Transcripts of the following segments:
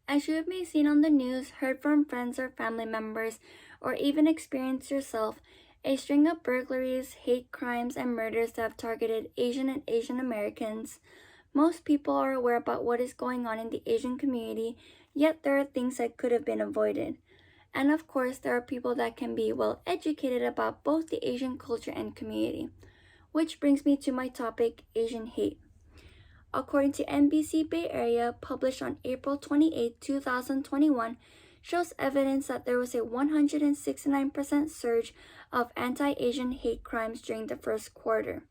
As you may have seen on the news, heard from friends or family members, or even experienced yourself, a string of burglaries, hate crimes, and murders that have targeted Asian and Asian Americans. Most people are aware about what is going on in the Asian community, yet there are things that could have been avoided. And of course, there are people that can be well educated about both the Asian culture and community. Which brings me to my topic, Asian hate. According to NBC Bay Area, published on April 28, 2021, shows evidence that there was a 169% surge of anti-Asian hate crimes during the first quarter.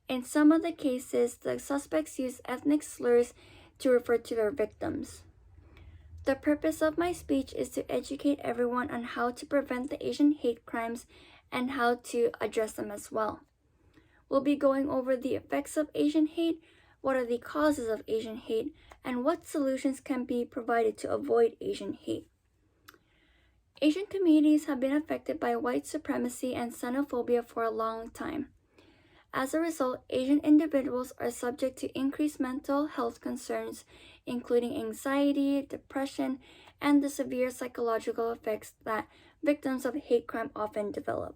In some of the cases, the suspects used ethnic slurs to refer to their victims. The purpose of my speech is to educate everyone on how to prevent the Asian hate crimes and how to address them as well. We'll be going over the effects of Asian hate, what are the causes of Asian hate, and what solutions can be provided to avoid Asian hate. Asian communities have been affected by white supremacy and xenophobia for a long time. As a result, Asian individuals are subject to increased mental health concerns, including anxiety, depression, and the severe psychological effects that victims of hate crime often develop.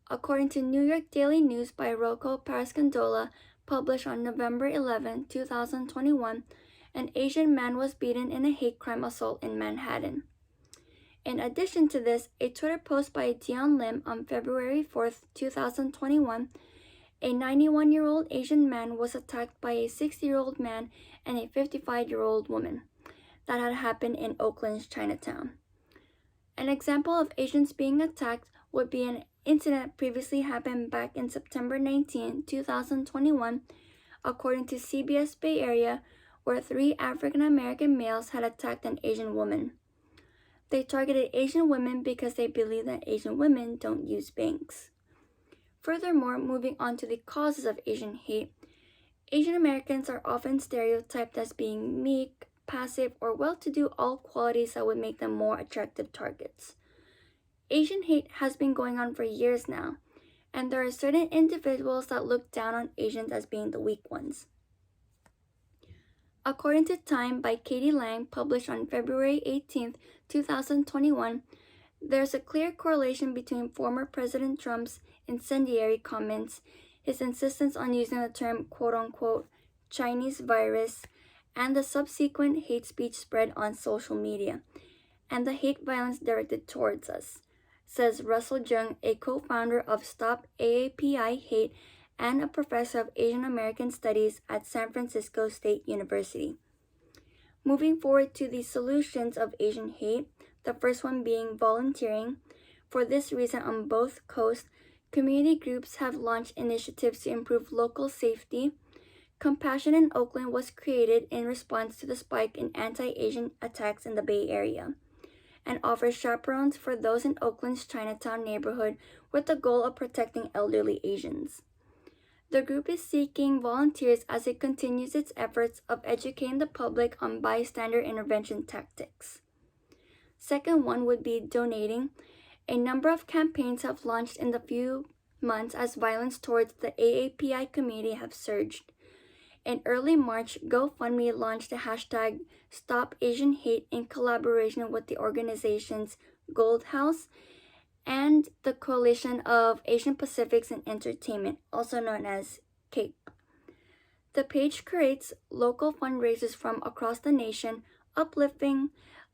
According to New York Daily News by Rocco Parascandola, published on November 11, 2021, an Asian man was beaten in a hate crime assault in Manhattan. In addition to this, a Twitter post by Dion Lim on February 4, 2021, a 91-year-old Asian man was attacked by a 60-year-old man and a 55-year-old woman. That had happened in Oakland's Chinatown. An example of Asians being attacked would be an incident previously happened back in September 19, 2021, according to CBS Bay Area, where 3 African American males had attacked an Asian woman. They targeted Asian women because they believe that Asian women don't use banks. Furthermore, moving on to the causes of Asian hate, Asian Americans are often stereotyped as being meek, passive, or well-to-do, all qualities that would make them more attractive targets. Asian hate has been going on for years now, and there are certain individuals that look down on Asians as being the weak ones. According to Time by Katie Lang, published on February 18, 2021, there's a clear correlation between former President Trump's incendiary comments, his insistence on using the term quote-unquote Chinese virus, and the subsequent hate speech spread on social media, and the hate violence directed towards us, says Russell Jung, a co-founder of Stop AAPI Hate and a professor of Asian American Studies at San Francisco State University. Moving forward to the solutions of Asian hate, the first one being volunteering. For this reason, on both coasts, community groups have launched initiatives to improve local safety. Compassion in Oakland was created in response to the spike in anti-Asian attacks in the Bay Area, and offers chaperones for those in Oakland's Chinatown neighborhood with the goal of protecting elderly Asians. The group is seeking volunteers as it continues its efforts of educating the public on bystander intervention tactics. Second one would be donating. A number of campaigns have launched in the few months as violence towards the AAPI community have surged. In early March, GoFundMe launched the hashtag Stop Asian Hate in collaboration with the organizations Gold House and the Coalition of Asian Pacifics in Entertainment, also known as CAPE. The page creates local fundraisers from across the nation, uplifting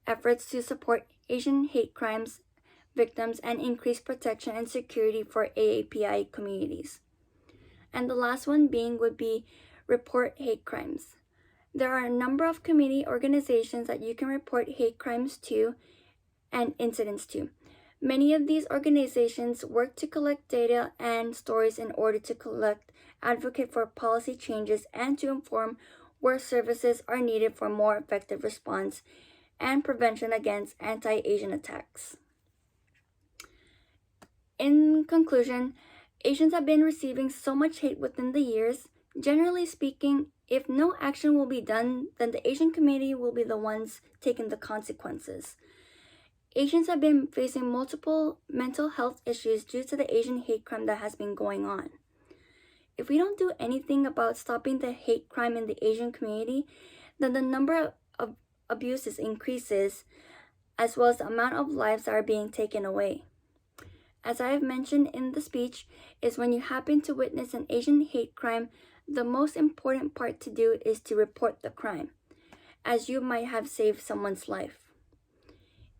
efforts to support Asian hate crimes victims and increase protection and security for AAPI communities. And the last one would be report hate crimes. There are a number of community organizations that you can report hate crimes to and incidents to. Many of these organizations work to collect data and stories in order to advocate for policy changes, and to inform where services are needed for more effective response and prevention against anti-Asian attacks. In conclusion, Asians have been receiving so much hate within the years. Generally speaking, if no action will be done, then the Asian community will be the ones taking the consequences. Asians have been facing multiple mental health issues due to the Asian hate crime that has been going on. If we don't do anything about stopping the hate crime in the Asian community, then the number abuses increases, as well as the amount of lives that are being taken away. As I have mentioned in the speech, is when you happen to witness an Asian hate crime, the most important part to do is to report the crime, as you might have saved someone's life.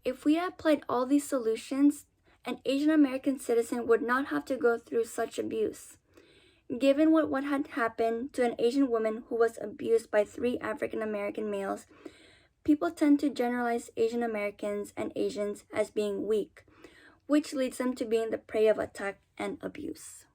If we applied all these solutions, an Asian American citizen would not have to go through such abuse. Given what had happened to an Asian woman who was abused by 3 African American males, people tend to generalize Asian Americans and Asians as being weak, which leads them to being the prey of attack and abuse.